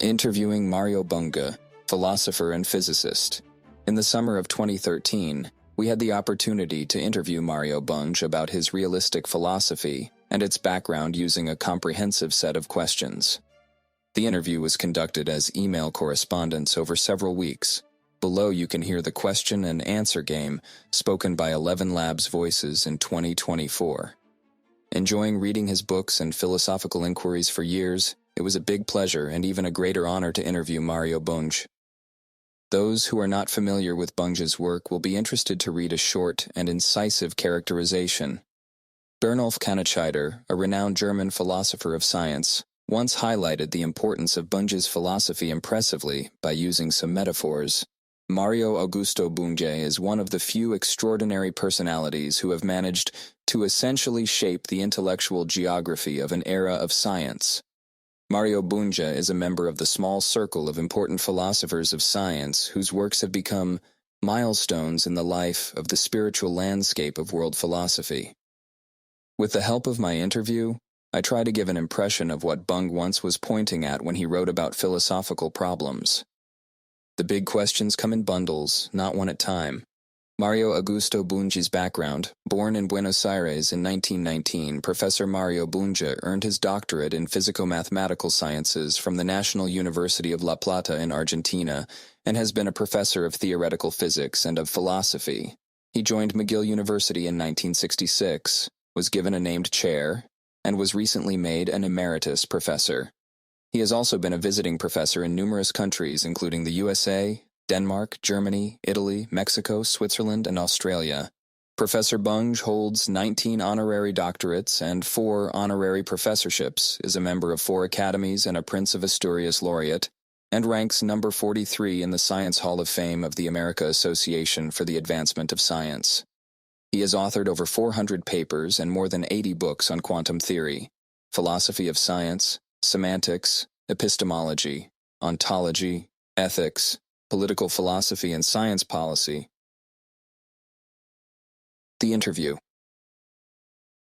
Interviewing Mario Bunge, philosopher and physicist. In the summer of 2013, we had the opportunity to interview Mario Bunge about his realistic philosophy and its background using a comprehensive set of questions. The interview was conducted as email correspondence over several weeks. Below you can hear the question and answer game spoken by 11 Labs voices in 2024. Enjoying reading his books and philosophical inquiries for years, it was a big pleasure and even a greater honor to interview Mario Bunge. Those who are not familiar with Bunge's work will be interested to read a short and incisive characterization. Bernulf Kanitscheider, a renowned German philosopher of science, once highlighted the importance of Bunge's philosophy impressively by using some metaphors. Mario Augusto Bunge is one of the few extraordinary personalities who have managed to essentially shape the intellectual geography of an era of science. Mario Bunge is a member of the small circle of important philosophers of science whose works have become milestones in the life of the spiritual landscape of world philosophy. With the help of my interview, I try to give an impression of what Bunge once was pointing at when he wrote about philosophical problems. The big questions come in bundles, not one at a time. Mario Augusto Bunge's background: born in Buenos Aires in 1919, Professor Mario Bunge earned his doctorate in physico-mathematical sciences from the National University of La Plata in Argentina and has been a professor of theoretical physics and of philosophy. He joined McGill University in 1966, was given a named chair, and was recently made an emeritus professor. He has also been a visiting professor in numerous countries, including the USA, Denmark, Germany, Italy, Mexico, Switzerland, and Australia. Professor Bunge holds 19 honorary doctorates and 4 honorary professorships, is a member of 4 academies and a Prince of Asturias laureate, and ranks number 43 in the Science Hall of Fame of the America Association for the Advancement of Science. He has authored over 400 papers and more than 80 books on quantum theory, philosophy of science, semantics, epistemology, ontology, ethics, political philosophy and science policy. The interview.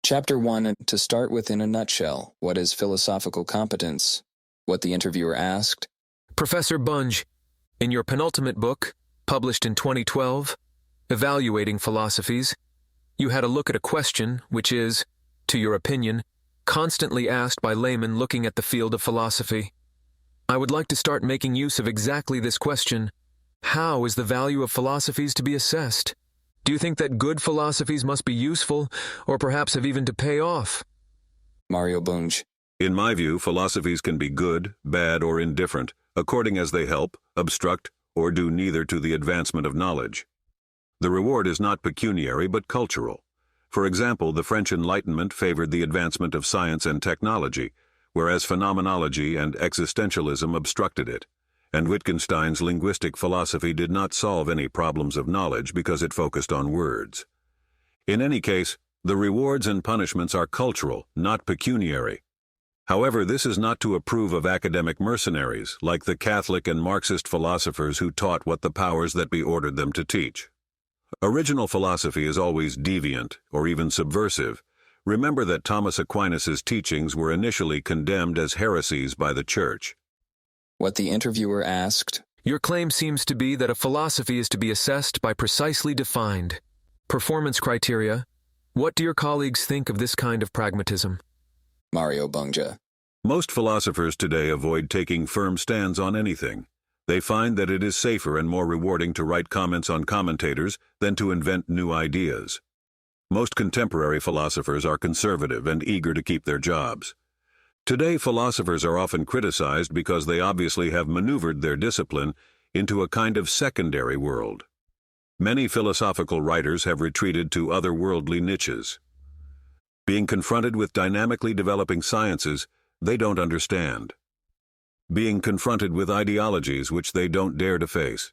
Chapter 1. To start with in a nutshell, what is philosophical competence? What the interviewer asked. Professor Bunge, in your penultimate book, published in 2012, Evaluating Philosophies, you had a look at a question which is, to your opinion, constantly asked by laymen looking at the field of philosophy. I would like to start making use of exactly this question. How is the value of philosophies to be assessed? Do you think that good philosophies must be useful, or perhaps have even to pay off? Mario Bunge. In my view, philosophies can be good, bad, or indifferent, according as they help, obstruct, or do neither to the advancement of knowledge. The reward is not pecuniary but cultural. For example, the French Enlightenment favored the advancement of science and technology, whereas phenomenology and existentialism obstructed it, and Wittgenstein's linguistic philosophy did not solve any problems of knowledge because it focused on words. In any case, the rewards and punishments are cultural, not pecuniary. However, this is not to approve of academic mercenaries, like the Catholic and Marxist philosophers who taught what the powers that be ordered them to teach. Original philosophy is always deviant, or even subversive. Remember that Thomas Aquinas' teachings were initially condemned as heresies by the Church. What the interviewer asked. Your claim seems to be that a philosophy is to be assessed by precisely defined performance criteria. What do your colleagues think of this kind of pragmatism? Mario Bunge. Most philosophers today avoid taking firm stands on anything. They find that it is safer and more rewarding to write comments on commentators than to invent new ideas. Most contemporary philosophers are conservative and eager to keep their jobs. Today, philosophers are often criticized because they obviously have maneuvered their discipline into a kind of secondary world. Many philosophical writers have retreated to otherworldly niches. Being confronted with dynamically developing sciences they don't understand. Being confronted with ideologies which they don't dare to face.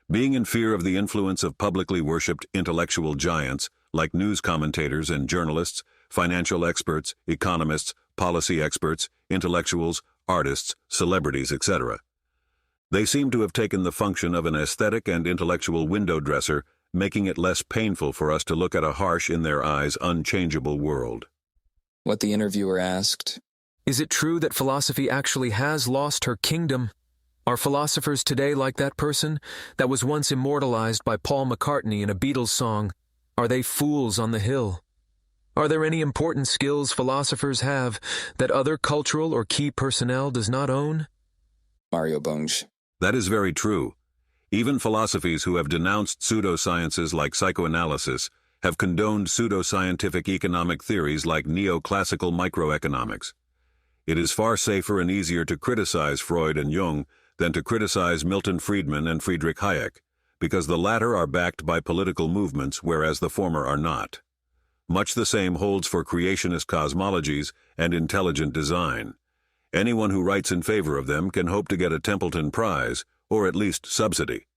Being in fear of the influence of publicly worshipped intellectual giants like news commentators and journalists, financial experts, economists, policy experts, intellectuals, artists, celebrities, etc. They seem to have taken the function of an aesthetic and intellectual window dresser, making it less painful for us to look at a harsh, in their eyes, unchangeable world. What the interviewer asked. Is it true that philosophy actually has lost her kingdom? Are philosophers today like that person that was once immortalized by Paul McCartney in a Beatles song, "Are they fools on the hill?" Are there any important skills philosophers have that other cultural or key personnel does not own? Mario Bunge. That is very true. Even philosophies who have denounced pseudosciences like psychoanalysis have condoned pseudoscientific economic theories like neoclassical microeconomics. It is far safer and easier to criticize Freud and Jung than to criticize Milton Friedman and Friedrich Hayek, because the latter are backed by political movements, whereas the former are not. Much the same holds for creationist cosmologies and intelligent design. Anyone who writes in favor of them can hope to get a Templeton Prize, or at least subsidy.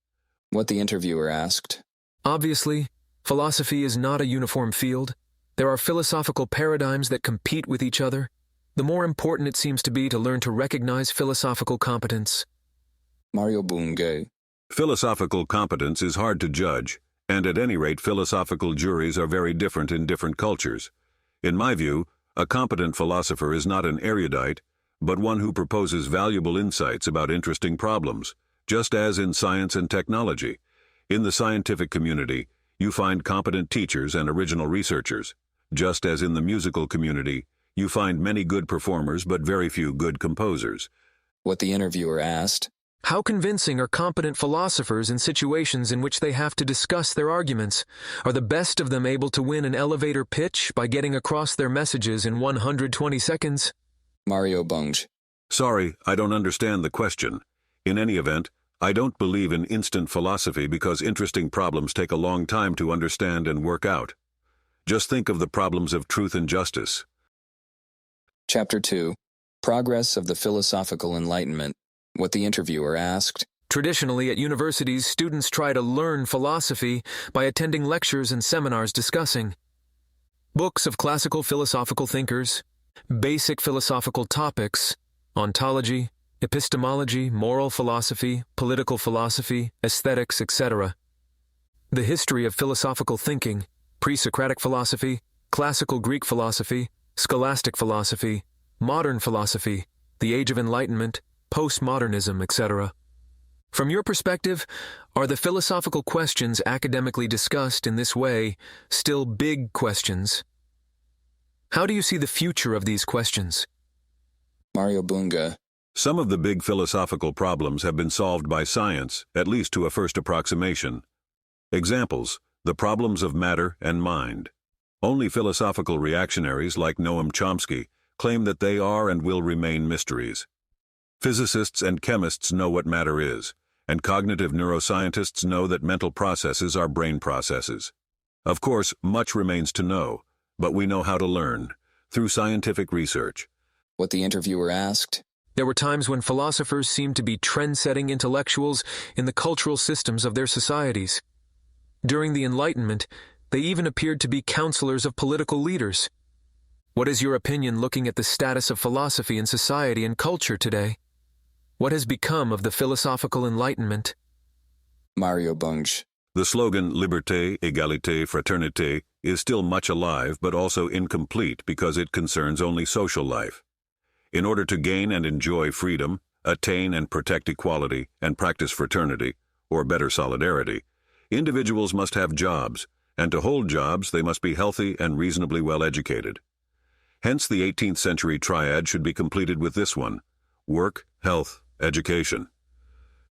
What the interviewer asked. Obviously, philosophy is not a uniform field. There are philosophical paradigms that compete with each other. The more important it seems to be to learn to recognize philosophical competence. Mario Bunge. Philosophical competence is hard to judge, and at any rate philosophical juries are very different in different cultures. In my view, a competent philosopher is not an erudite, but one who proposes valuable insights about interesting problems, just as in science and technology. In the scientific community, you find competent teachers and original researchers, just as in the musical community, you find many good performers but very few good composers. What the interviewer asked. How convincing are competent philosophers in situations in which they have to discuss their arguments? Are the best of them able to win an elevator pitch by getting across their messages in 120 seconds? Mario Bunge. Sorry, I don't understand the question. In any event, I don't believe in instant philosophy because interesting problems take a long time to understand and work out. Just think of the problems of truth and justice. Chapter 2. Progress of the Philosophical Enlightenment. What the interviewer asked. Traditionally, at universities, students try to learn philosophy by attending lectures and seminars discussing books of classical philosophical thinkers, basic philosophical topics, ontology, epistemology, moral philosophy, political philosophy, aesthetics, etc. The history of philosophical thinking, pre-Socratic philosophy, classical Greek philosophy, scholastic philosophy, modern philosophy, the Age of Enlightenment, postmodernism, etc. From your perspective, are the philosophical questions academically discussed in this way still big questions? How do you see the future of these questions? Mario Bunge. Some of the big philosophical problems have been solved by science, at least to a first approximation. Examples: the problems of matter and mind. Only philosophical reactionaries like Noam Chomsky claim that they are and will remain mysteries. Physicists and chemists know what matter is, and cognitive neuroscientists know that mental processes are brain processes. Of course, much remains to know, but we know how to learn, through scientific research. What the interviewer asked. There were times when philosophers seemed to be trend-setting intellectuals in the cultural systems of their societies. During the Enlightenment, they even appeared to be counselors of political leaders. What is your opinion looking at the status of philosophy in society and culture today? What has become of the philosophical Enlightenment? Mario Bunge. The slogan Liberté, Égalité, Fraternité is still much alive but also incomplete because it concerns only social life. In order to gain and enjoy freedom, attain and protect equality, and practice fraternity, or better solidarity, individuals must have jobs, and to hold jobs they must be healthy and reasonably well educated. Hence the 18th century triad should be completed with this one: work, health, education.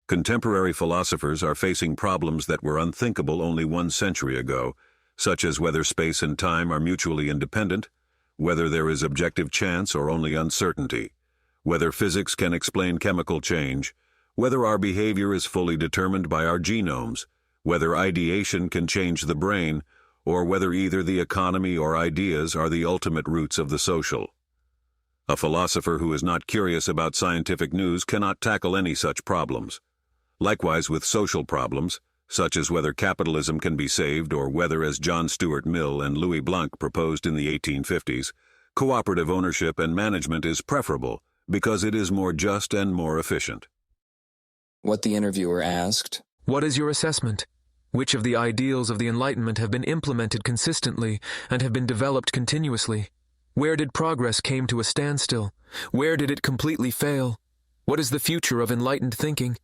Contemporary philosophers are facing problems that were unthinkable only 1 century ago, such as whether space and time are mutually independent, whether there is objective chance or only uncertainty, whether physics can explain chemical change, whether our behavior is fully determined by our genomes, whether ideation can change the brain, or whether either the economy or ideas are the ultimate roots of the social. A philosopher who is not curious about scientific news cannot tackle any such problems. Likewise with social problems, such as whether capitalism can be saved or whether, as John Stuart Mill and Louis Blanc proposed in the 1850s, cooperative ownership and management is preferable because it is more just and more efficient. What the interviewer asked. What is your assessment? Which of the ideals of the Enlightenment have been implemented consistently and have been developed continuously? Where did progress came to a standstill? Where did it completely fail? What is the future of enlightened thinking?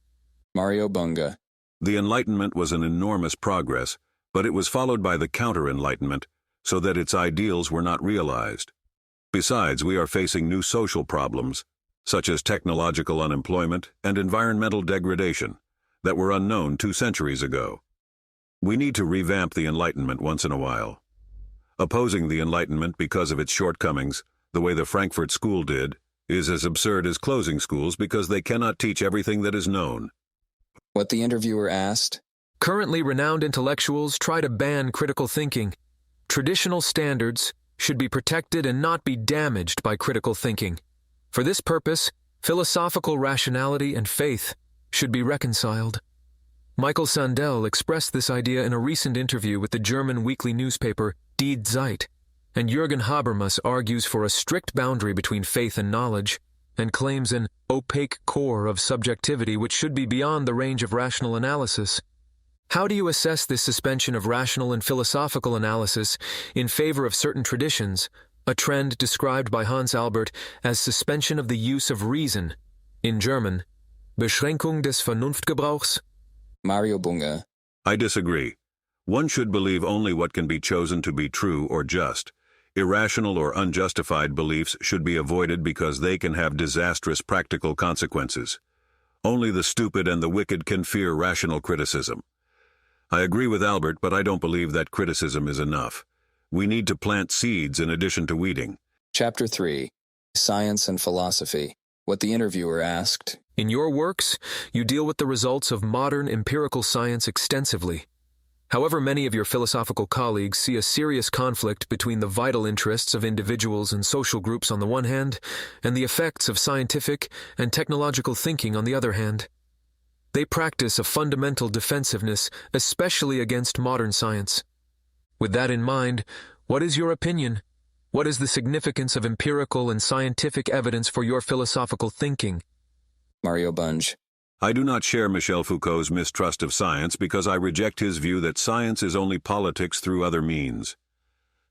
Mario Bunge. The Enlightenment was an enormous progress, but it was followed by the counter-Enlightenment, so that its ideals were not realized. Besides, we are facing new social problems, such as technological unemployment and environmental degradation, that were unknown 2 centuries ago. We need to revamp the Enlightenment once in a while. Opposing the Enlightenment because of its shortcomings, the way the Frankfurt School did, is as absurd as closing schools because they cannot teach everything that is known. What the interviewer asked. Currently, renowned intellectuals try to ban critical thinking. Traditional standards should be protected and not be damaged by critical thinking. For this purpose, philosophical rationality and faith should be reconciled. Michael Sandel expressed this idea in a recent interview with the German weekly newspaper Die Zeit, and Jürgen Habermas argues for a strict boundary between faith and knowledge, and claims an opaque core of subjectivity which should be beyond the range of rational analysis. How do you assess this suspension of rational and philosophical analysis in favor of certain traditions, a trend described by Hans Albert as suspension of the use of reason, in German, Beschränkung des Vernunftgebrauchs? Mario Bunge. I disagree. One should believe only what can be chosen to be true or just. Irrational or unjustified beliefs should be avoided because they can have disastrous practical consequences. Only the stupid and the wicked can fear rational criticism. I agree with Albert, but I don't believe that criticism is enough. We need to plant seeds in addition to weeding. Chapter 3. Science and Philosophy. What the interviewer asked. In your works, you deal with the results of modern empirical science extensively. However, many of your philosophical colleagues see a serious conflict between the vital interests of individuals and social groups on the one hand, and the effects of scientific and technological thinking on the other hand. They practice a fundamental defensiveness, especially against modern science. With that in mind, what is your opinion? What is the significance of empirical and scientific evidence for your philosophical thinking? Mario Bunge. I do not share Michel Foucault's mistrust of science because I reject his view that science is only politics through other means.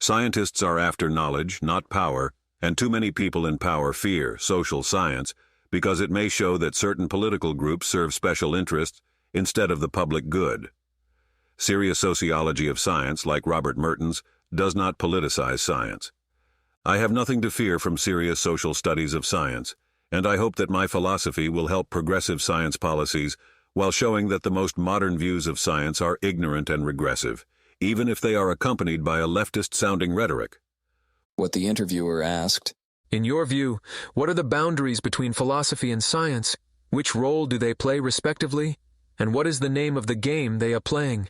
Scientists are after knowledge, not power, and too many people in power fear social science because it may show that certain political groups serve special interests instead of the public good. Serious sociology of science, like Robert Merton's, does not politicize science. I have nothing to fear from serious social studies of science, and I hope that my philosophy will help progressive science policies while showing that the most modern views of science are ignorant and regressive, even if they are accompanied by a leftist-sounding rhetoric. What the interviewer asked. In your view, what are the boundaries between philosophy and science? Which role do they play respectively? And what is the name of the game they are playing?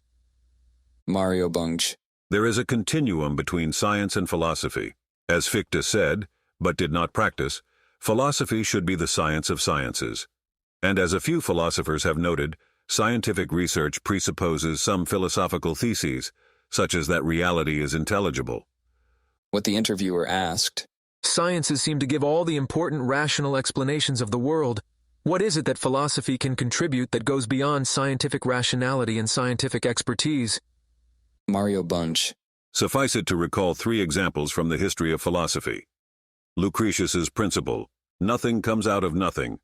Mario Bunge. There is a continuum between science and philosophy. As Fichte said, but did not practice, philosophy should be the science of sciences. And as a few philosophers have noted, scientific research presupposes some philosophical theses, such as that reality is intelligible. What the interviewer asked. Sciences seem to give all the important rational explanations of the world. What is it that philosophy can contribute that goes beyond scientific rationality and scientific expertise? Mario Bunge. Suffice it to recall 3 examples from the history of philosophy. Lucretius's principle, nothing comes out of nothing.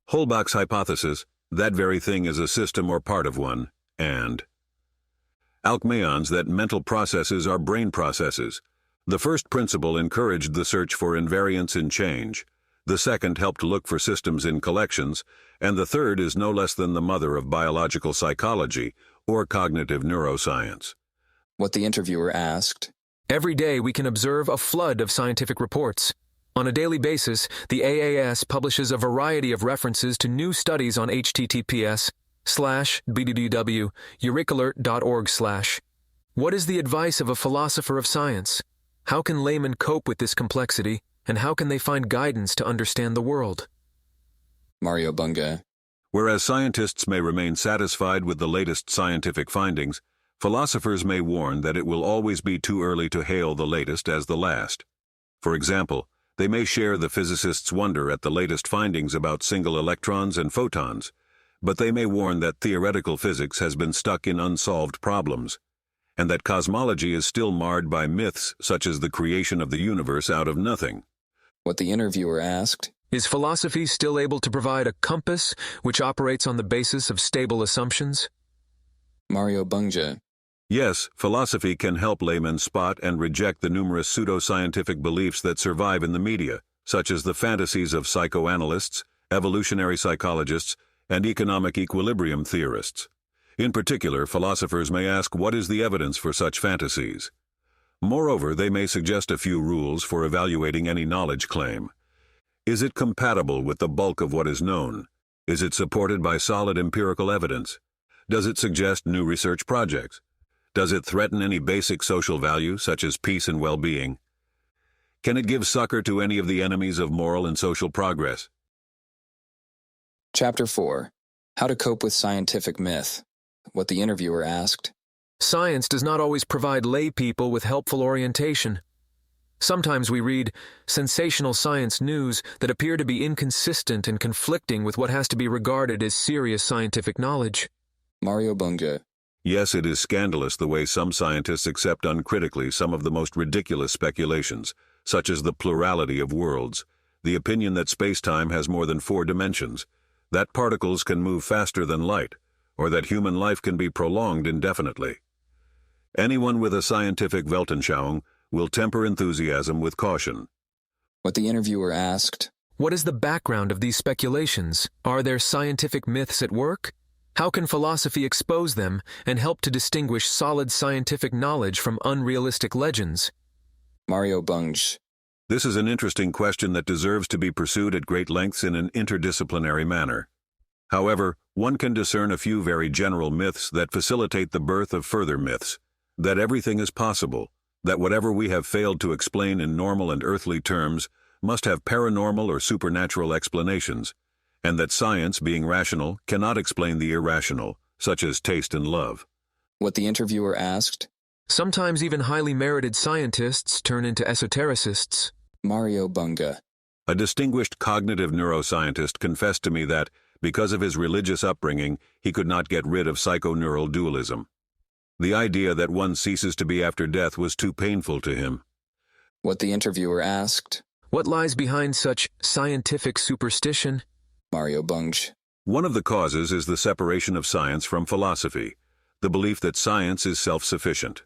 Holbach's hypothesis, that very thing is a system or part of one, and Alcmaeon's that mental processes are brain processes. The first principle encouraged the search for invariance in change. The second helped look for systems in collections, and the third is no less than the mother of biological psychology or cognitive neuroscience. What the interviewer asked. Every day we can observe a flood of scientific reports. On a daily basis, the AAS publishes a variety of references to new studies on https://www.eurikalert.org/. What is the advice of a philosopher of science? How can laymen cope with this complexity, and how can they find guidance to understand the world? Mario Bunge. Whereas scientists may remain satisfied with the latest scientific findings, philosophers may warn that it will always be too early to hail the latest as the last. For example, they may share the physicists' wonder at the latest findings about single electrons and photons, but they may warn that theoretical physics has been stuck in unsolved problems. and that cosmology is still marred by myths such as the creation of the universe out of nothing. What the interviewer asked, Is philosophy still able to provide a compass which operates on the basis of stable assumptions? Mario Bunge, Yes, philosophy can help laymen spot and reject the numerous pseudo-scientific beliefs that survive in the media, such as the fantasies of psychoanalysts, evolutionary psychologists, and economic equilibrium theorists. In particular, philosophers may ask what is the evidence for such fantasies. Moreover, they may suggest a few rules for evaluating any knowledge claim. Is it compatible with the bulk of what is known? Is it supported by solid empirical evidence? Does it suggest new research projects? Does it threaten any basic social value, such as peace and well-being? Can it give succor to any of the enemies of moral and social progress? Chapter 4, How to Cope with Scientific Myth. What the interviewer asked, Science does not always provide lay people with helpful orientation. Sometimes we read sensational science news that appear to be inconsistent and conflicting with what has to be regarded as serious scientific knowledge. Mario Bunge, Yes, it is scandalous the way some scientists accept uncritically some of the most ridiculous speculations, such as the plurality of worlds, the opinion that space-time has more than 4 dimensions, that particles can move faster than light, or that human life can be prolonged indefinitely. Anyone with a scientific Weltanschauung will temper enthusiasm with caution. What the interviewer asked, What is the background of these speculations? Are there scientific myths at work? How can philosophy expose them and help to distinguish solid scientific knowledge from unrealistic legends? Mario Bunge, This is an interesting question that deserves to be pursued at great lengths in an interdisciplinary manner. However, one can discern a few very general myths that facilitate the birth of further myths, that everything is possible, that whatever we have failed to explain in normal and earthly terms must have paranormal or supernatural explanations, and that science, being rational, cannot explain the irrational, such as taste and love. What the interviewer asked, Sometimes even highly merited scientists turn into esotericists. Mario Bunge, A distinguished cognitive neuroscientist confessed to me that, because of his religious upbringing, he could not get rid of psychoneural dualism. The idea that one ceases to be after death was too painful to him. What the interviewer asked, What lies behind such scientific superstition? Mario Bunge, One of the causes is the separation of science from philosophy, the belief that science is self-sufficient.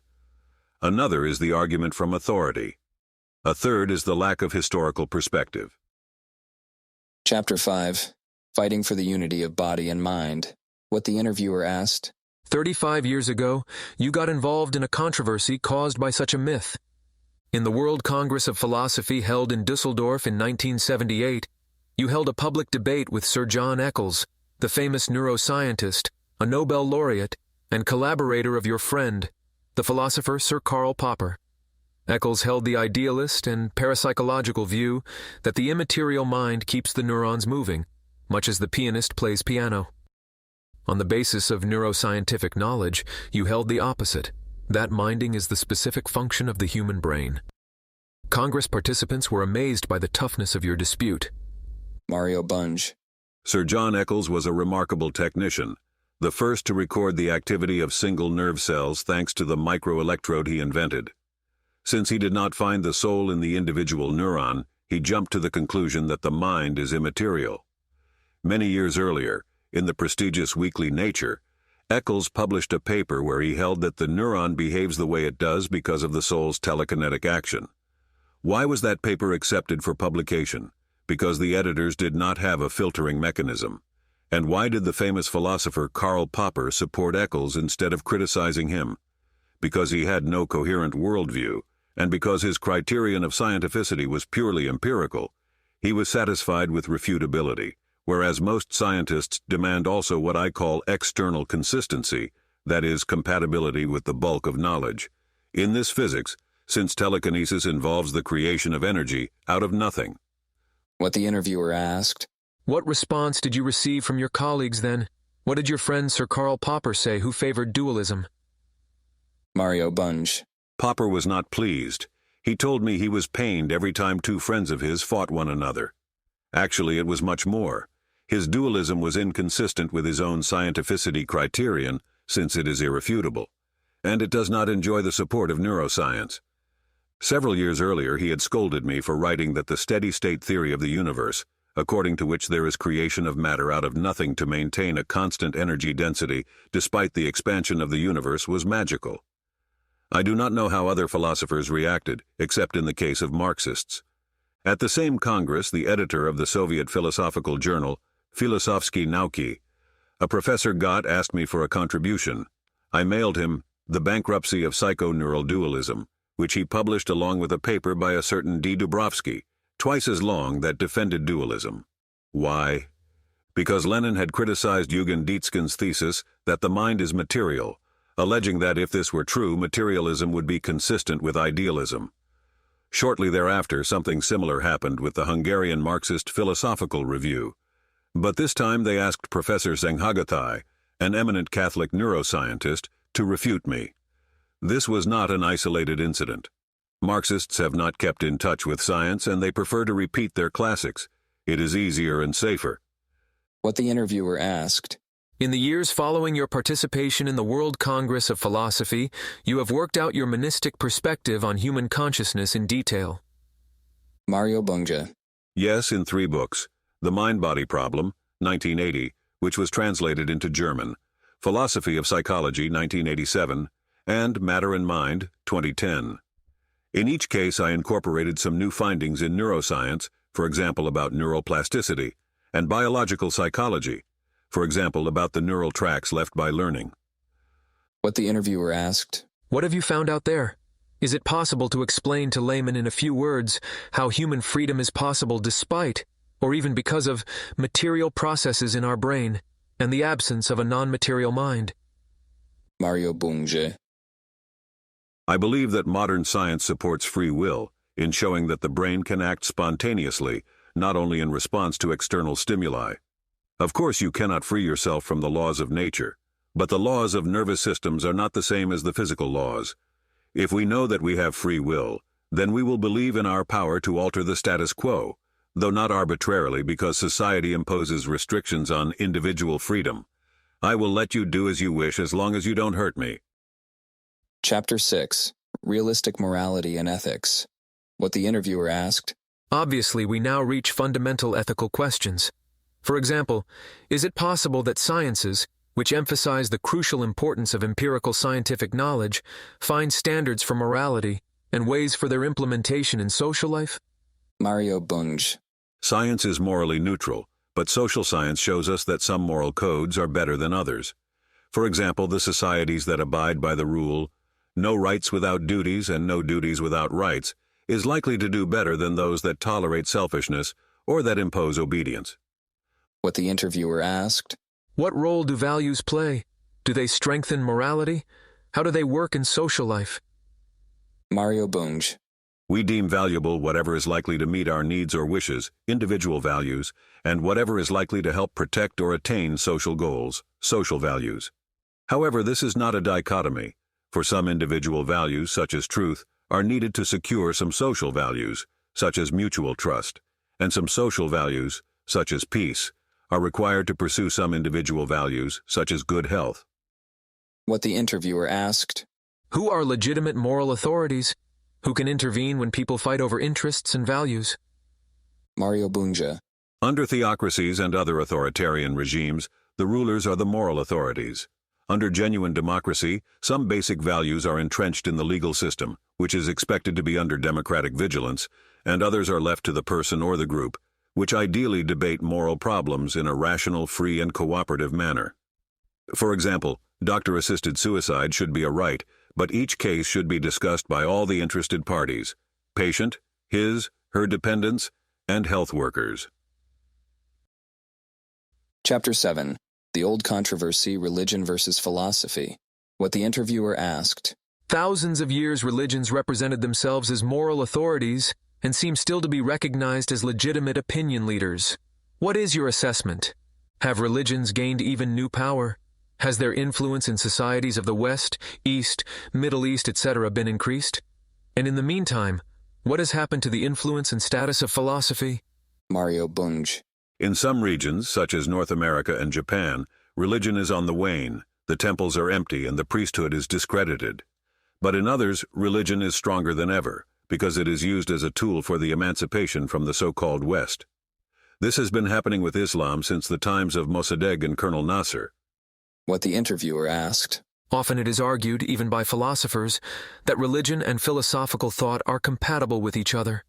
Another is the argument from authority. A third is the lack of historical perspective. Chapter 5, Fighting for the Unity of Body and Mind. What the interviewer asked, 35 years ago, you got involved in a controversy caused by such a myth. In the World Congress of Philosophy held in Dusseldorf in 1978, you held a public debate with Sir John Eccles, the famous neuroscientist, a Nobel laureate, and collaborator of your friend, the philosopher Sir Karl Popper. Eccles held the idealist and parapsychological view that the immaterial mind keeps the neurons moving, much as the pianist plays piano. On the basis of neuroscientific knowledge, you held the opposite, that minding is the specific function of the human brain. Congress participants were amazed by the toughness of your dispute. Mario Bunge, Sir John Eccles was a remarkable technician, the first to record the activity of single nerve cells thanks to the microelectrode he invented. Since he did not find the soul in the individual neuron, he jumped to the conclusion that the mind is immaterial. Many years earlier, in the prestigious weekly Nature, Eccles published a paper where he held that the neuron behaves the way it does because of the soul's telekinetic action. Why was that paper accepted for publication? Because the editors did not have a filtering mechanism. And why did the famous philosopher Karl Popper support Eccles instead of criticizing him? Because he had no coherent worldview, and because his criterion of scientificity was purely empirical, he was satisfied with refutability, whereas most scientists demand also what I call external consistency, that is, compatibility with the bulk of knowledge. In this physics, since telekinesis involves the creation of energy out of nothing. What the interviewer asked, What response did you receive from your colleagues then? What did your friend Sir Karl Popper say, who favored dualism? Mario Bunge, Popper was not pleased. He told me he was pained every time 2 friends of his fought one another. Actually, it was much more. His dualism was inconsistent with his own scientificity criterion, since it is irrefutable. and it does not enjoy the support of neuroscience. Several years earlier, he had scolded me for writing that the steady-state theory of the universe, according to which there is creation of matter out of nothing to maintain a constant energy density despite the expansion of the universe, was magical. I do not know how other philosophers reacted, except in the case of Marxists. At the same Congress, the editor of the Soviet philosophical journal, Filosofsky Nauki, a Professor Gott, asked me for a contribution. I mailed him The Bankruptcy of Psychoneural Dualism, which he published along with a paper by a certain D. Dubrovsky, twice as long, that defended dualism. Why? Because Lenin had criticized Eugen Dietzken's thesis that the mind is material, alleging that if this were true, materialism would be consistent with idealism. Shortly thereafter, something similar happened with the Hungarian Marxist Philosophical Review. But this time they asked Professor Zsenghagathai, an eminent Catholic neuroscientist, to refute me. This was not an isolated incident. Marxists have not kept in touch with science, and they prefer to repeat their classics. It is easier and safer. What the interviewer asked. In the years following your participation in the World Congress of Philosophy, you have worked out your monistic perspective on human consciousness in detail. Mario Bunge. Yes, in 3 books. The Mind-Body Problem, 1980, which was translated into German, Philosophy of Psychology, 1987, and Matter and Mind, 2010. In each case, I incorporated some new findings in neuroscience, for example about neuroplasticity, and biological psychology, for example about the neural tracks left by learning. What the interviewer asked. What have you found out there? Is it possible to explain to laymen in a few words how human freedom is possible despite, or even because of, material processes in our brain and the absence of a non-material mind? Mario Bunge. I believe that modern science supports free will in showing that the brain can act spontaneously, not only in response to external stimuli. Of course, you cannot free yourself from the laws of nature, but the laws of nervous systems are not the same as the physical laws. If we know that we have free will, then we will believe in our power to alter the status quo, though not arbitrarily, because society imposes restrictions on individual freedom. I will let you do as you wish as long as you don't hurt me. Chapter 6. Realistic Morality and Ethics. What the interviewer asked. Obviously, we now reach fundamental ethical questions. For example, is it possible that sciences, which emphasize the crucial importance of empirical scientific knowledge, find standards for morality and ways for their implementation in social life? Mario Bunge. Science is morally neutral, but social science shows us that some moral codes are better than others. For example, the societies that abide by the rule, no rights without duties and no duties without rights, is likely to do better than those that tolerate selfishness or that impose obedience. What the interviewer asked. What role do values play? Do they strengthen morality? How do they work in social life? Mario Bunge. We deem valuable whatever is likely to meet our needs or wishes, individual values, and whatever is likely to help protect or attain social goals, social values. However, this is not a dichotomy, for some individual values, such as truth, are needed to secure some social values, such as mutual trust, and some social values, such as peace, are required to pursue some individual values, such as good health. What the interviewer asked. Who are legitimate moral authorities? Who can intervene when people fight over interests and values? Mario Bunge. Under theocracies and other authoritarian regimes, the rulers are the moral authorities. Under genuine democracy, some basic values are entrenched in the legal system, which is expected to be under democratic vigilance, and others are left to the person or the group, which ideally debate moral problems in a rational, free, and cooperative manner. For example, doctor-assisted suicide should be a right, but each case should be discussed by all the interested parties: patient, his, her dependents, and health workers. Chapter 7. The Old Controversy, Religion versus Philosophy. What the interviewer asked. Thousands of years religions represented themselves as moral authorities and seem still to be recognized as legitimate opinion leaders. What is your assessment? Have religions gained even new power? Has their influence in societies of the West, East, Middle East, etc. been increased? And in the meantime, what has happened to the influence and status of philosophy? Mario Bunge. In some regions, such as North America and Japan, religion is on the wane, The temples are empty and the priesthood is discredited. But in others, religion is stronger than ever, because it is used as a tool for the emancipation from the so-called West. This has been happening with Islam since the times of Mossadegh and Colonel Nasser. What the interviewer asked. Often it is argued, even by philosophers, that religion and philosophical thought are compatible with each other.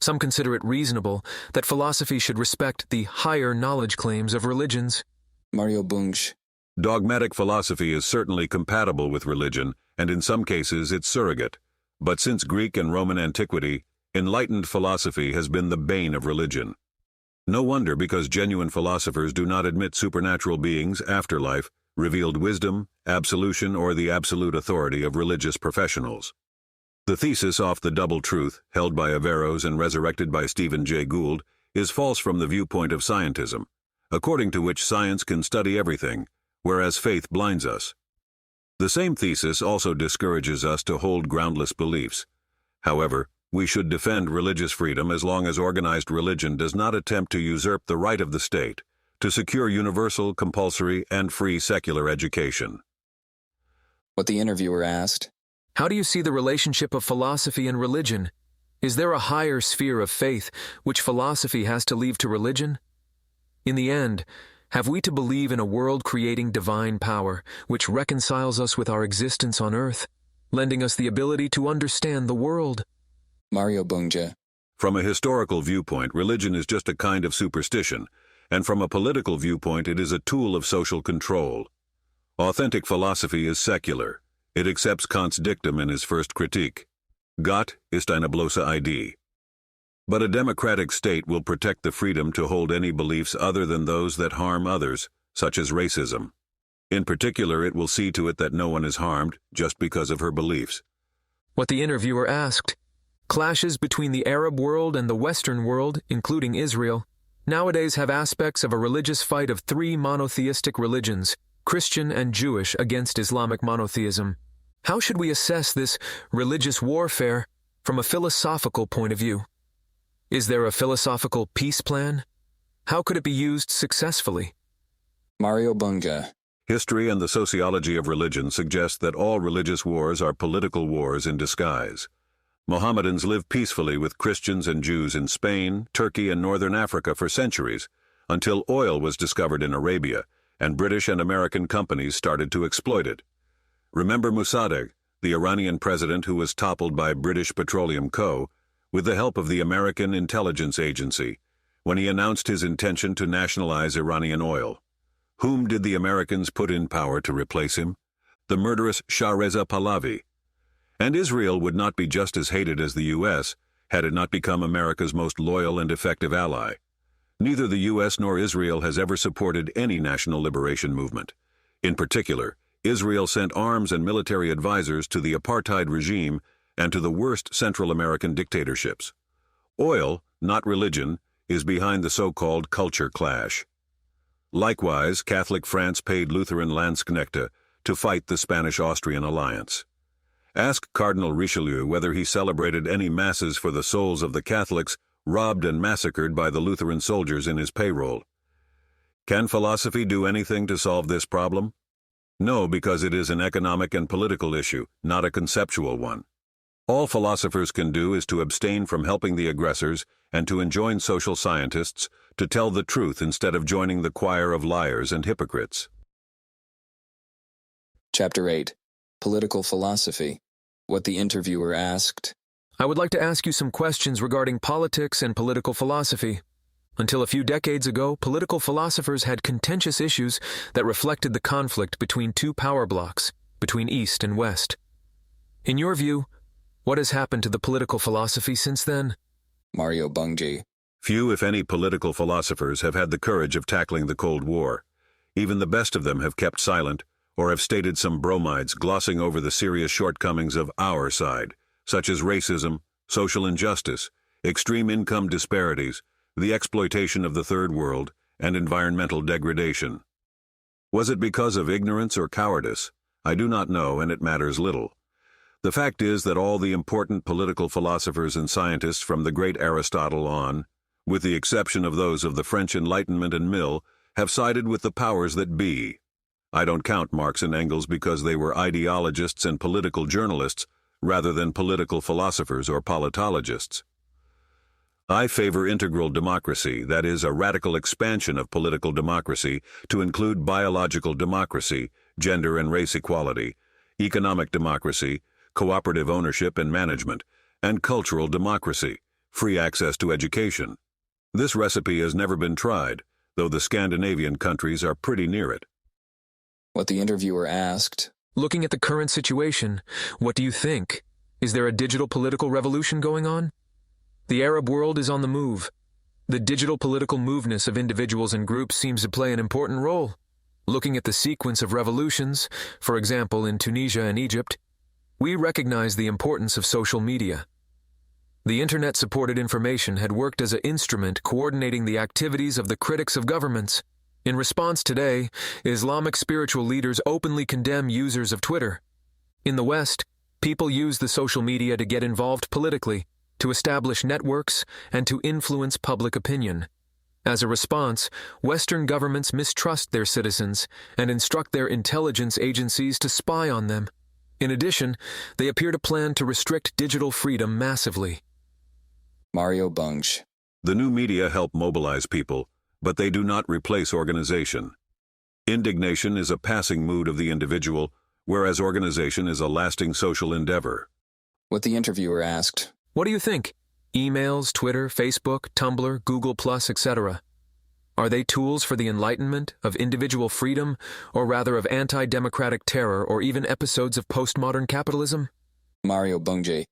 Some consider it reasonable that philosophy should respect the higher knowledge claims of religions. Mario Bunge. Dogmatic philosophy is certainly compatible with religion, and in some cases its surrogate. But since Greek and Roman antiquity, enlightened philosophy has been the bane of religion. No wonder, because genuine philosophers do not admit supernatural beings, afterlife, revealed wisdom, absolution, or the absolute authority of religious professionals. The thesis off the double truth, held by Averroes and resurrected by Stephen Jay Gould, is false from the viewpoint of scientism, according to which science can study everything, whereas faith blinds us. The same thesis also discourages us to hold groundless beliefs. However, we should defend religious freedom as long as organized religion does not attempt to usurp the right of the state to secure universal, compulsory, and free secular education. What the interviewer asked. How do you see the relationship of philosophy and religion? Is there a higher sphere of faith which philosophy has to leave to religion? In the end, have we to believe in a world-creating divine power which reconciles us with our existence on earth, lending us the ability to understand the world? Mario Bunge. From a historical viewpoint, religion is just a kind of superstition, and from a political viewpoint it is a tool of social control. Authentic philosophy is secular. It accepts Kant's dictum in his first critique. Gott ist eine bloße Idee. But a democratic state will protect the freedom to hold any beliefs other than those that harm others, such as racism. In particular, it will see to it that no one is harmed just because of her beliefs. What the interviewer asked. Clashes between the Arab world and the Western world, including Israel, nowadays have aspects of a religious fight of three monotheistic religions, Christian and Jewish, against Islamic monotheism. How should we assess this religious warfare from a philosophical point of view? Is there a philosophical peace plan? How could it be used successfully? Mario Bunge. History and the sociology of religion suggest that all religious wars are political wars in disguise. Mohammedans lived peacefully with Christians and Jews in Spain, Turkey, and northern Africa for centuries, until oil was discovered in Arabia, and British and American companies started to exploit it. Remember Mossadegh, the Iranian president who was toppled by British Petroleum Co., with the help of the American Intelligence Agency, when he announced his intention to nationalize Iranian oil. Whom did the Americans put in power to replace him? The murderous Shah Reza Pahlavi. And Israel would not be just as hated as the U.S. had it not become America's most loyal and effective ally. Neither the U.S. nor Israel has ever supported any national liberation movement. In particular, Israel sent arms and military advisors to the apartheid regime and to the worst Central American dictatorships. Oil, not religion, is behind the so-called culture clash. Likewise, Catholic France paid Lutheran Landsknechte to fight the Spanish-Austrian alliance. Ask Cardinal Richelieu whether he celebrated any masses for the souls of the Catholics robbed and massacred by the Lutheran soldiers in his payroll. Can philosophy do anything to solve this problem? No, because it is an economic and political issue, not a conceptual one. All philosophers can do is to abstain from helping the aggressors and to enjoin social scientists to tell the truth instead of joining the choir of liars and hypocrites. Chapter 8. Political Philosophy. What the interviewer asked. I would like to ask you some questions regarding politics and political philosophy. Until a few decades ago, political philosophers had contentious issues that reflected the conflict between two power blocks, between East and West. In your view, what has happened to the political philosophy since then? Mario Bunge. Few, if any, political philosophers have had the courage of tackling the Cold War. Even the best of them have kept silent or have stated some bromides glossing over the serious shortcomings of our side, such as racism, social injustice, extreme income disparities, the exploitation of the Third World, and environmental degradation. Was it because of ignorance or cowardice? I do not know, and it matters little. The fact is that all the important political philosophers and scientists from the great Aristotle on, with the exception of those of the French Enlightenment and Mill, have sided with the powers that be. I don't count Marx and Engels because they were ideologists and political journalists rather than political philosophers or politologists. I favor integral democracy, that is, a radical expansion of political democracy to include biological democracy, gender and race equality, economic democracy, cooperative ownership and management, and cultural democracy, free access to education. This recipe has never been tried, though the Scandinavian countries are pretty near it. What the interviewer asked, Looking at the current situation, what do you think? Is there a digital political revolution going on? The Arab world is on the move. The digital political moveness of individuals and groups seems to play an important role. Looking at the sequence of revolutions, for example in Tunisia and Egypt, we recognize the importance of social media. The internet-supported information had worked as an instrument coordinating the activities of the critics of governments. In response today, Islamic spiritual leaders openly condemn users of Twitter. In the West, people use the social media to get involved politically, to establish networks, and to influence public opinion. As a response, Western governments mistrust their citizens and instruct their intelligence agencies to spy on them. In addition, they appear to plan to restrict digital freedom massively. Mario Bunge. The new media help mobilize people, but they do not replace organization. Indignation is a passing mood of the individual, whereas organization is a lasting social endeavor. What the interviewer asked, What do you think? Emails, Twitter, Facebook, Tumblr, Google+, etc. Are they tools for the enlightenment, of individual freedom, or rather of anti-democratic terror or even episodes of postmodern capitalism? Mario Bunge.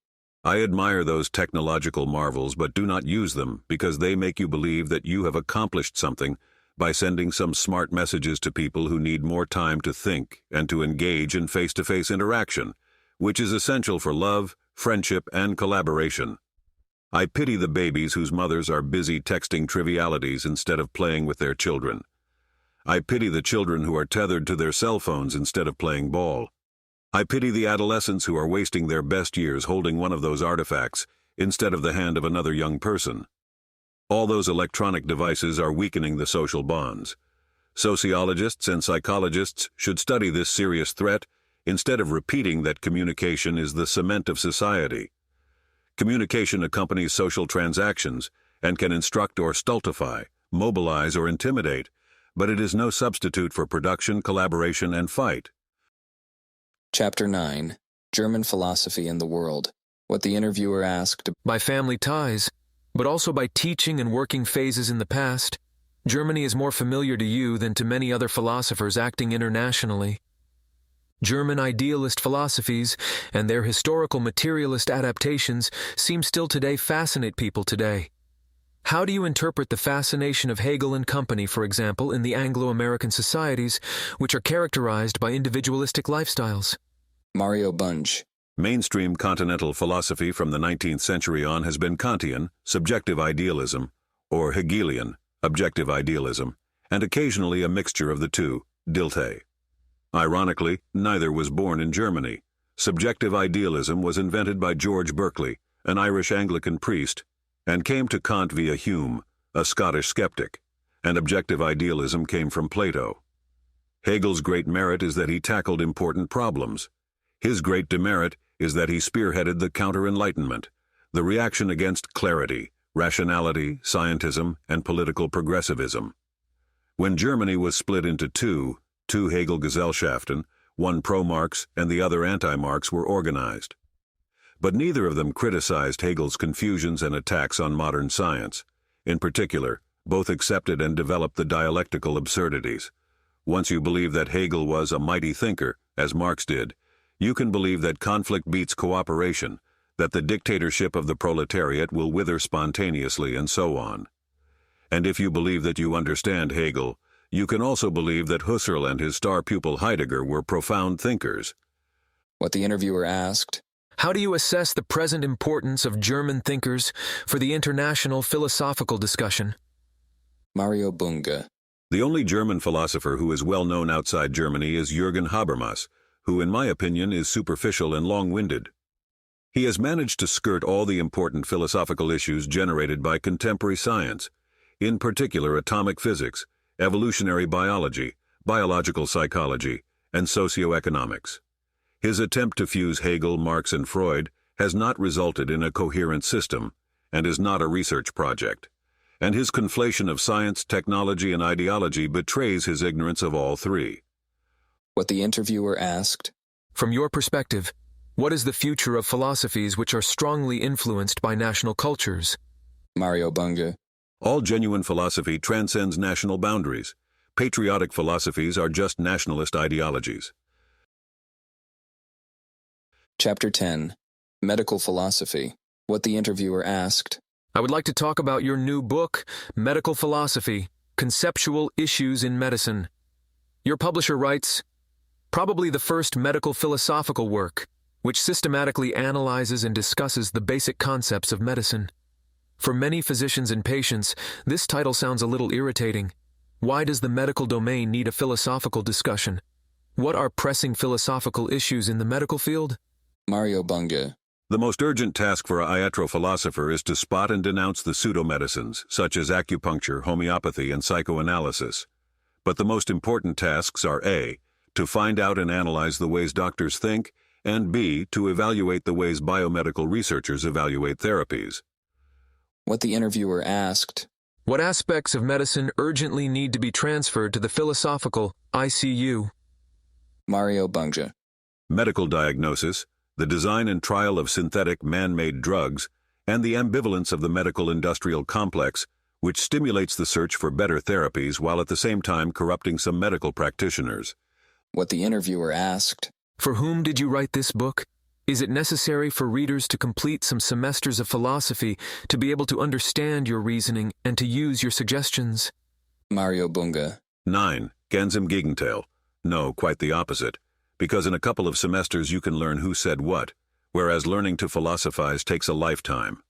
I admire those technological marvels but do not use them because they make you believe that you have accomplished something by sending some smart messages to people who need more time to think and to engage in face-to-face interaction, which is essential for love, friendship, and collaboration. I pity the babies whose mothers are busy texting trivialities instead of playing with their children. I pity the children who are tethered to their cell phones instead of playing ball. I pity the adolescents who are wasting their best years holding one of those artifacts instead of the hand of another young person. All those electronic devices are weakening the social bonds. Sociologists and psychologists should study this serious threat instead of repeating that communication is the cement of society. Communication accompanies social transactions and can instruct or stultify, mobilize or intimidate, but it is no substitute for production, collaboration, and fight. Chapter 9. German Philosophy in the World. What the interviewer asked, By family ties, but also by teaching and working phases in the past, Germany is more familiar to you than to many other philosophers acting internationally. German idealist philosophies and their historical materialist adaptations seem still today fascinate people today. How do you interpret the fascination of Hegel and company, for example, in the Anglo-American societies, which are characterized by individualistic lifestyles? Mario Bunge. Mainstream continental philosophy from the 19th century on has been Kantian, subjective idealism, or Hegelian, objective idealism, and occasionally a mixture of the two, Dilthey. Ironically, neither was born in Germany. Subjective idealism was invented by George Berkeley, an Irish Anglican priest, and came to Kant via Hume, a Scottish skeptic, and objective idealism came from Plato. Hegel's great merit is that he tackled important problems. His great demerit is that he spearheaded the counter-enlightenment, the reaction against clarity, rationality, scientism, and political progressivism. When Germany was split into two Hegel-Gesellschaften, one pro-Marx and the other anti-Marx, were organized. But neither of them criticized Hegel's confusions and attacks on modern science. In particular, both accepted and developed the dialectical absurdities. Once you believe that Hegel was a mighty thinker, as Marx did, you can believe that conflict beats cooperation, that the dictatorship of the proletariat will wither spontaneously, and so on. And if you believe that you understand Hegel, you can also believe that Husserl and his star pupil Heidegger were profound thinkers. What the interviewer asked, How do you assess the present importance of German thinkers for the international philosophical discussion? Mario Bunge. The only German philosopher who is well known outside Germany is Jürgen Habermas, who in my opinion is superficial and long-winded. He has managed to skirt all the important philosophical issues generated by contemporary science, in particular atomic physics, evolutionary biology, biological psychology, and socioeconomics. His attempt to fuse Hegel, Marx, and Freud has not resulted in a coherent system and is not a research project. And his conflation of science, technology, and ideology betrays his ignorance of all three. What the interviewer asked. From your perspective, what is the future of philosophies which are strongly influenced by national cultures? Mario Bunge. All genuine philosophy transcends national boundaries. Patriotic philosophies are just nationalist ideologies. Chapter 10. Medical Philosophy. What the interviewer asked. I would like to talk about your new book, Medical Philosophy, Conceptual Issues in Medicine. Your publisher writes, probably the first medical philosophical work, which systematically analyzes and discusses the basic concepts of medicine. For many physicians and patients, this title sounds a little irritating. Why does the medical domain need a philosophical discussion? What are pressing philosophical issues in the medical field? Mario Bunge. The most urgent task for a iatrophilosopher is to spot and denounce the pseudomedicines, such as acupuncture, homeopathy, and psychoanalysis. But the most important tasks are A, to find out and analyze the ways doctors think, and B, to evaluate the ways biomedical researchers evaluate therapies. What the interviewer asked. What aspects of medicine urgently need to be transferred to the philosophical ICU? Mario Bunge. Medical diagnosis, the design and trial of synthetic man-made drugs, and the ambivalence of the medical-industrial complex, which stimulates the search for better therapies while at the same time corrupting some medical practitioners. What the interviewer asked. For whom did you write this book? Is it necessary for readers to complete some semesters of philosophy to be able to understand your reasoning and to use your suggestions? Mario Bunge. 9. Ganz im Gegenteil. No, quite the opposite. Because in a couple of semesters you can learn who said what, whereas learning to philosophize takes a lifetime.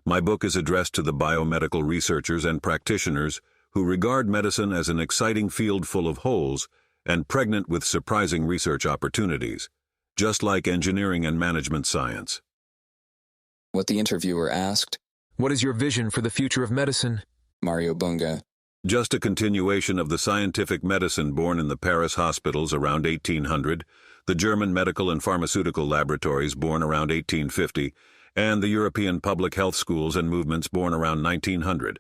My book is addressed to the biomedical researchers and practitioners who regard medicine as an exciting field full of holes and pregnant with surprising research opportunities, just like engineering and management science. What the interviewer asked. What is your vision for the future of medicine? Mario Bunge. Just a continuation of the scientific medicine born in the Paris hospitals around 1800, the German medical and pharmaceutical laboratories born around 1850, and the European public health schools and movements born around 1900.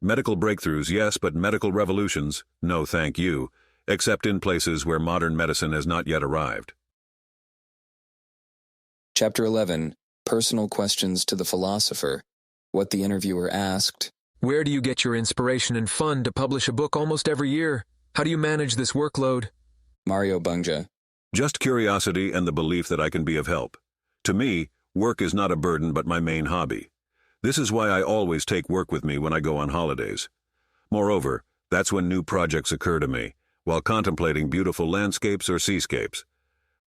Medical breakthroughs, yes, but medical revolutions, no thank you, except in places where modern medicine has not yet arrived. Chapter 11. Personal Questions to the Philosopher. What the interviewer asked. Where do you get your inspiration and fun to publish a book almost every year? How do you manage this workload? Mario Bunge. Just curiosity and the belief that I can be of help. To me, work is not a burden but my main hobby. This is why I always take work with me when I go on holidays. Moreover, that's when new projects occur to me, while contemplating beautiful landscapes or seascapes.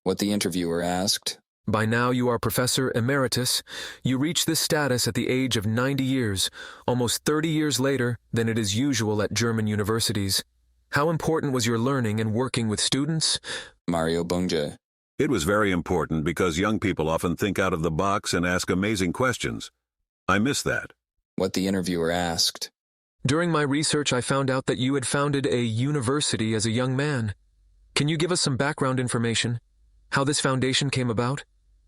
What the interviewer asked. By now you are Professor Emeritus. You reach this status at the age of 90 years, almost 30 years later than it is usual at German universities. How important was your learning and working with students? Mario Bunge. It was very important because young people often think out of the box and ask amazing questions. I miss that. What the interviewer asked. During my research, I found out that you had founded a university as a young man. Can you give us some background information? How this foundation came about?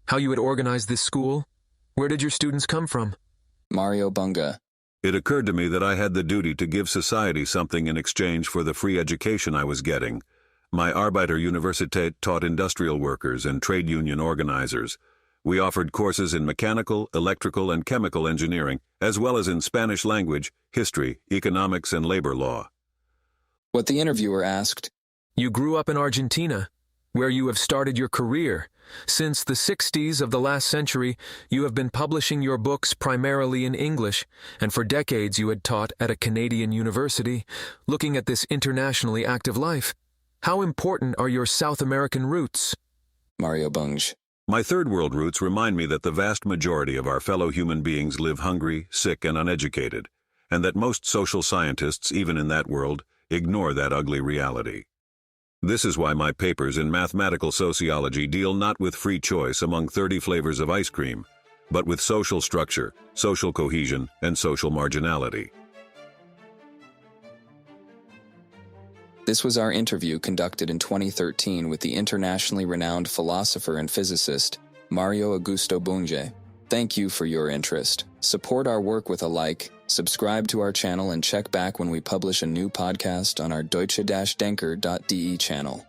How you had organized this school? Where did your students come from? Mario Bunge. It occurred to me that I had the duty to give society something in exchange for the free education I was getting. My Arbeiter-Universität taught industrial workers and trade union organizers. We offered courses in mechanical, electrical, and chemical engineering, as well as in Spanish language, history, economics, and labor law. What the interviewer asked. You grew up in Argentina, where you have started your career. Since the 60s of the last century, you have been publishing your books primarily in English, and for decades you had taught at a Canadian university. Looking at this internationally active life, how important are your South American roots? Mario Bunge. My third world roots remind me that the vast majority of our fellow human beings live hungry, sick, and uneducated, and that most social scientists, even in that world, ignore that ugly reality. This is why my papers in mathematical sociology deal not with free choice among 30 flavors of ice cream, but with social structure, social cohesion, and social marginality. This was our interview conducted in 2013 with the internationally renowned philosopher and physicist, Mario Augusto Bunge. Thank you for your interest. Support our work with a like, subscribe to our channel, and check back when we publish a new podcast on our Deutsche-Denker.de channel.